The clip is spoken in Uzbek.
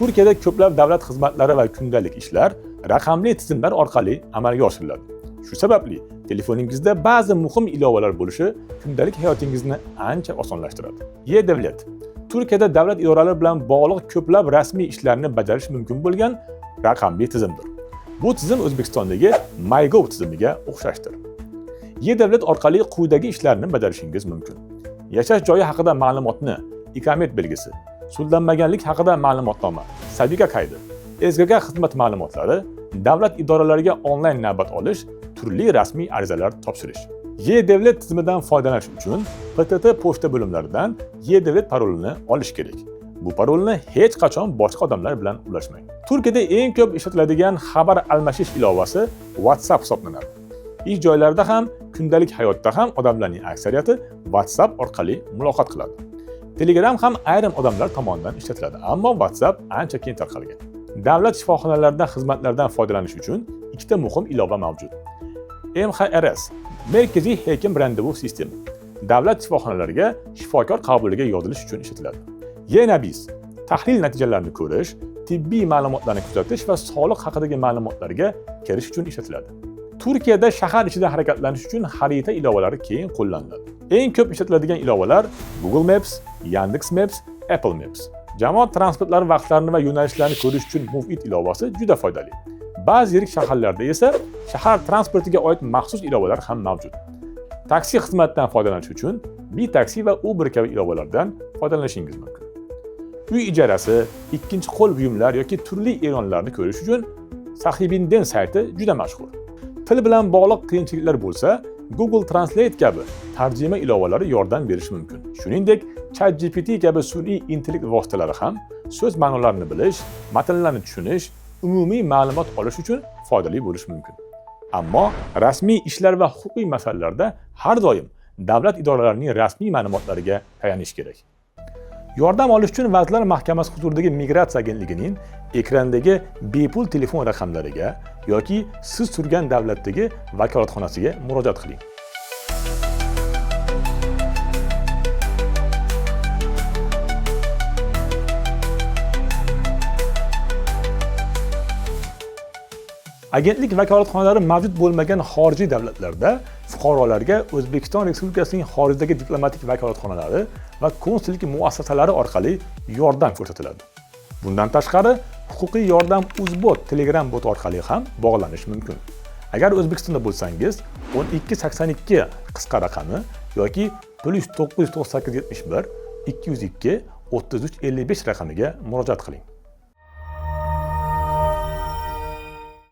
Turkiyada ko'plab davlat xizmatlari va kundalik ishlar raqamli tizimlar orqali amalga oshiriladi. Shu sababli telefoningizda ba'zi muhim ilovalar bo'lishi kundalik hayotingizni ancha osonlashtiradi. E-davlat Turkiyada davlat idoralari bilan bog'liq ko'plab rasmiy ishlarni bajarish mumkin bo'lgan raqamli tizimdir. Bu tizim O'zbekistondagi MyGov tizimiga o'xshashdir. E-davlat orqali quyidagi ishlarni bajarishingiz mumkin. Yashash joyi haqida ma'lumotni, ikamet belgisi, sudlanmaganlik haqida ma'lumotnoma, Sabika qaydi, SGK xizmat ma'lumotlari, davlat idoralariga onlayn navbat olish, turli rasmiy arizalar topshirish. E-davlat tizimidan foydalanish uchun PTT pochta bo'limlaridan E-davlat parolini olish kerak. Bu parolni hech qachon boshqa odamlar bilan ulashmang. Turkiyada eng ko'p ishlatiladigan xabar almashish ilovasi WhatsApp hisoblanadi. Ish joylarida ham, kundalik hayotda ham odamlarning aksariyati WhatsApp orqali muloqot qiladi. Telegram ham ayrim odamlar tomonidan ishlatiladi, ammo WhatsApp ancha keng tarqalgan. Davlat shifoxonalaridan xizmatlardan foydalanish uchun ikkita muhim ilova mavjud. MHRS Markaziy Hekim randevu sistemi davlat shifoxonalariga shifokor qabuliga yozilish uchun ishlatiladi. Yenabiz tahlil natijalarini ko'rish, tibbiy ma'lumotlarni kuzatish va sog'liq haqidagi ma'lumotlarga kirish uchun ishlatiladi. Turkiyada shahar ichida harakatlanish uchun xarita ilovalari keng qo'llaniladi. Eng ko'p ishlatiladigan ilovalar Google Maps, Yandex Maps, Apple Maps. Jamoat transportlari vaqtlarini va yo'nalishlarni ko'rish uchun Move It ilovasi juda foydali. Ba'zi yirik shaharlarda esa shahar transportiga oid maxsus ilovalar ham mavjud. Taksi xizmatidan foydalanish uchun B-taksi va Uber kabi ilovalardan foydalanishingiz mumkin. Uy ijarasi, ikkinchi qo'l buyumlar yoki turli e'lonlarni ko'rish uchun Sahibinden sayti juda mashhur. Til bilan bog'liq qiyinchiliklar bo'lsa, Google Translate kabi tarjima ilovalari yordam berishi mumkin. Shuningdek, ChatGPT kabi sun'iy intellekt vositalari ham so'z ma'nolarini bilish, matnlarni tushunish, umumiy ma'lumot olish uchun foydali bo'lishi mumkin. Ammo rasmiy ishlar va huquqiy masalalarda har doim davlat idoralarining rasmiy ma'lumotlariga tayanish kerak. Yordam olish uchun Vazirlar Mahkamasi huzuridagi Migratsiya agentligining ekrandagi bepul telefon raqamlariga yoki siz turgan davlatdagi vakolatxonasiga murojaat qiling. Agentlik vakolatxonalari mavjud bo'lmagan xorijiy davlatlarda fuqarolarga O'zbekiston Respublikasining xorijdagi diplomatik vakolatxonalari va konsullik muassasalari orqali yordam ko'rsatiladi. Bundan tashqari, huquqiy yordam Uzbot Telegram bot orqali ham bog'lanish mumkin. Agar O'zbekistonda bo'lsangiz, 1282 qisqa raqami yoki +99871 202 3355 raqamiga murojaat qiling.